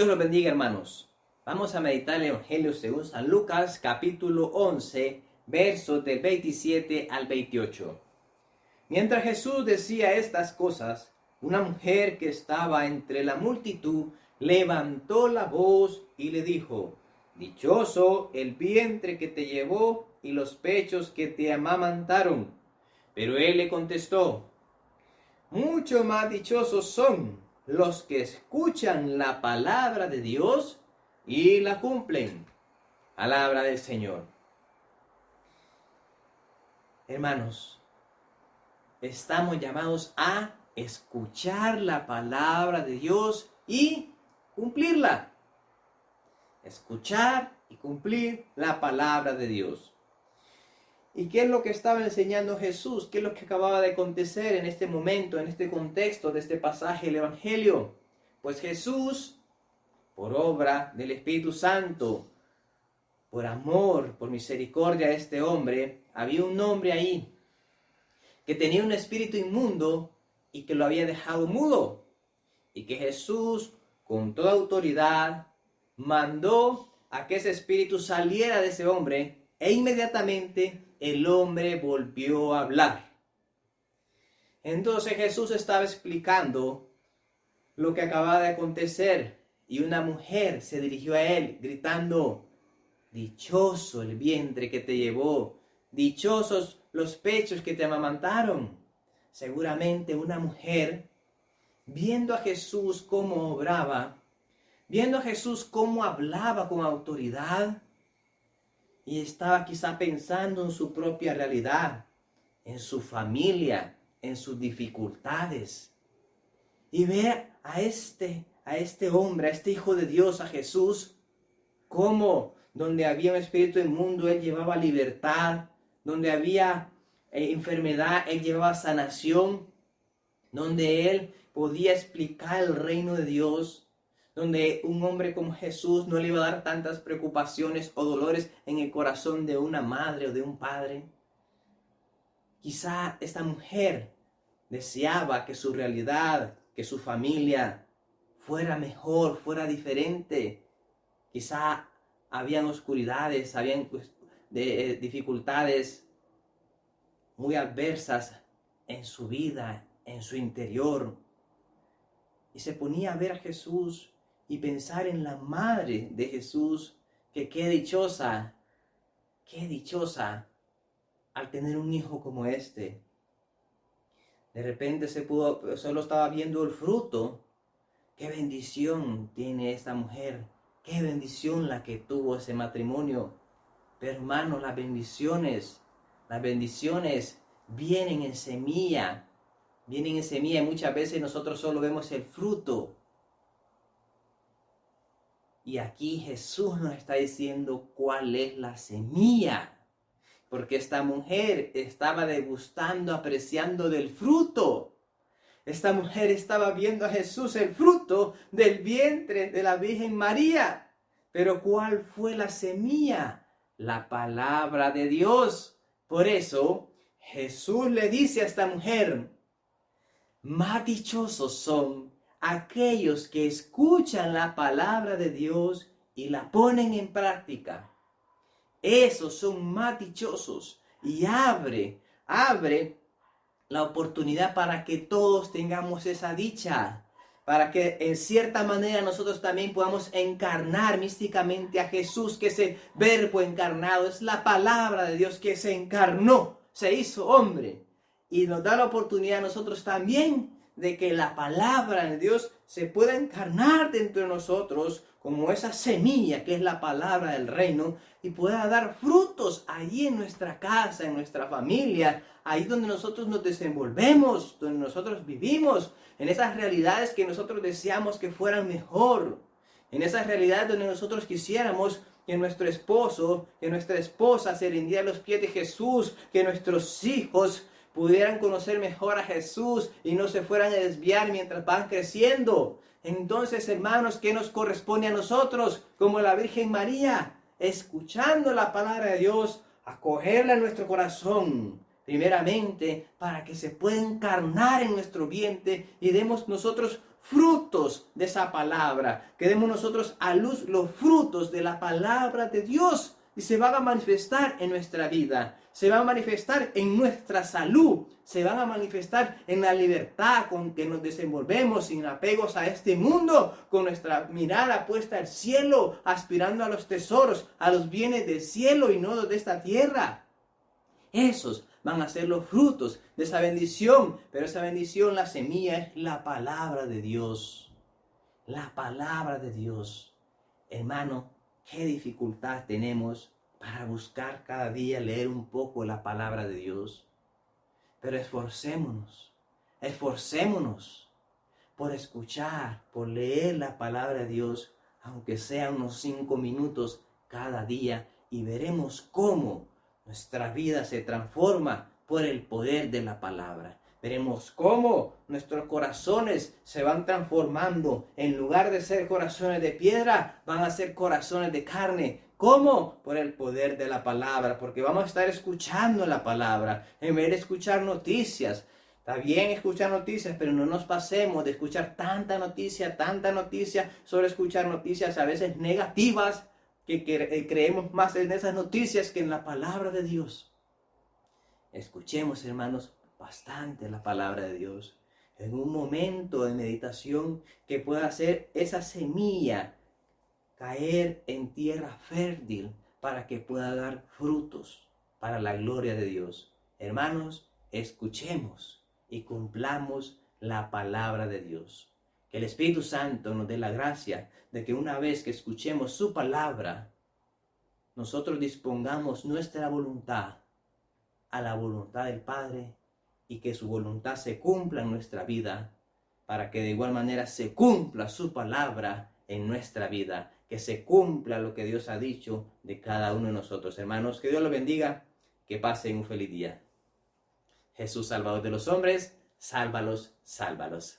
Dios los bendiga, hermanos. Vamos a meditar el Evangelio según San Lucas, capítulo 11, versos del 27 al 28. Mientras Jesús decía estas cosas, una mujer que estaba entre la multitud levantó la voz y le dijo: Dichoso el vientre que te llevó y los pechos que te amamantaron. Pero él le contestó: mucho más dichosos son los que escuchan la palabra de Dios y la cumplen. Palabra del Señor. Hermanos, estamos llamados a escuchar la palabra de Dios y cumplirla. Escuchar y cumplir la palabra de Dios. ¿Y qué es lo que estaba enseñando Jesús? ¿Qué es lo que acababa de acontecer en este momento, en este contexto de este pasaje del Evangelio? Pues Jesús, por obra del Espíritu Santo, por amor, por misericordia de este hombre, había un hombre ahí que tenía un espíritu inmundo y que lo había dejado mudo. Y que Jesús, con toda autoridad, mandó a que ese espíritu saliera de ese hombre e inmediatamente el hombre volvió a hablar. Entonces Jesús estaba explicando lo que acababa de acontecer y una mujer se dirigió a él gritando: dichoso el vientre que te llevó, dichosos los pechos que te amamantaron. Seguramente una mujer, viendo a Jesús cómo obraba, viendo a Jesús cómo hablaba con autoridad, y estaba quizá pensando en su propia realidad, en su familia, en sus dificultades. Y ve a este hombre, a este Hijo de Dios, a Jesús, cómo donde había un espíritu inmundo, Él llevaba libertad, donde había enfermedad, Él llevaba sanación, donde Él podía explicar el reino de Dios, donde un hombre como Jesús no le iba a dar tantas preocupaciones o dolores en el corazón de una madre o de un padre. Quizá esta mujer deseaba que su realidad, que su familia fuera mejor, fuera diferente. Quizá habían oscuridades, habían dificultades muy adversas en su vida, en su interior. Y se ponía a ver a Jesús y pensar en la madre de Jesús, que qué dichosa al tener un hijo como este. De repente solo estaba viendo el fruto. Qué bendición tiene esta mujer, qué bendición la que tuvo ese matrimonio. Pero hermanos, las bendiciones vienen en semilla, y muchas veces nosotros solo vemos el fruto. Y aquí Jesús nos está diciendo cuál es la semilla. Porque esta mujer estaba degustando, apreciando del fruto. Esta mujer estaba viendo a Jesús, el fruto del vientre de la Virgen María. Pero ¿cuál fue la semilla? La palabra de Dios. Por eso Jesús le dice a esta mujer: más dichosos son aquellos que escuchan la palabra de Dios y la ponen en práctica. Esos son más dichosos, y abre la oportunidad para que todos tengamos esa dicha, para que en cierta manera nosotros también podamos encarnar místicamente a Jesús, que es el verbo encarnado, es la palabra de Dios que se encarnó, se hizo hombre, y nos da la oportunidad a nosotros también de que la palabra de Dios se pueda encarnar dentro de nosotros como esa semilla que es la palabra del reino, y pueda dar frutos allí en nuestra casa, en nuestra familia, ahí donde nosotros nos desenvolvemos, donde nosotros vivimos, en esas realidades que nosotros deseamos que fueran mejor, en esas realidades donde nosotros quisiéramos que nuestro esposo, que nuestra esposa se rindiera a los pies de Jesús, que nuestros hijos pudieran conocer mejor a Jesús y no se fueran a desviar mientras van creciendo. Entonces, hermanos, ¿qué nos corresponde a nosotros como la Virgen María? Escuchando la palabra de Dios, acogerla en nuestro corazón, primeramente, para que se pueda encarnar en nuestro vientre y demos nosotros frutos de esa palabra, que demos nosotros a luz los frutos de la palabra de Dios, y se van a manifestar en nuestra vida, se van a manifestar en nuestra salud, se van a manifestar en la libertad con que nos desenvolvemos sin apegos a este mundo, con nuestra mirada puesta al cielo, aspirando a los tesoros, a los bienes del cielo y no de esta tierra. Esos van a ser los frutos de esa bendición, pero esa bendición, la semilla, es la palabra de Dios. La palabra de Dios. Hermano, qué dificultad tenemos para buscar cada día leer un poco la palabra de Dios. Pero esforcémonos por escuchar, por leer la palabra de Dios, aunque sea unos 5 minutos cada día, y veremos cómo nuestra vida se transforma por el poder de la palabra. Veremos cómo nuestros corazones se van transformando. En lugar de ser corazones de piedra, van a ser corazones de carne. ¿Cómo? Por el poder de la palabra. Porque vamos a estar escuchando la palabra. En vez de escuchar noticias. Está bien escuchar noticias, pero no nos pasemos de escuchar tanta noticia, solo escuchar noticias a veces negativas, que creemos más en esas noticias que en la palabra de Dios. Escuchemos, hermanos, bastante la palabra de Dios. En un momento de meditación que pueda hacer esa semilla caer en tierra fértil para que pueda dar frutos para la gloria de Dios. Hermanos, escuchemos y cumplamos la palabra de Dios. Que el Espíritu Santo nos dé la gracia de que una vez que escuchemos su palabra, nosotros dispongamos nuestra voluntad a la voluntad del Padre y que su voluntad se cumpla en nuestra vida, para que de igual manera se cumpla su palabra en nuestra vida, que se cumpla lo que Dios ha dicho de cada uno de nosotros. Hermanos, que Dios los bendiga, que pasen un feliz día. Jesús, Salvador de los hombres, sálvalos, sálvalos.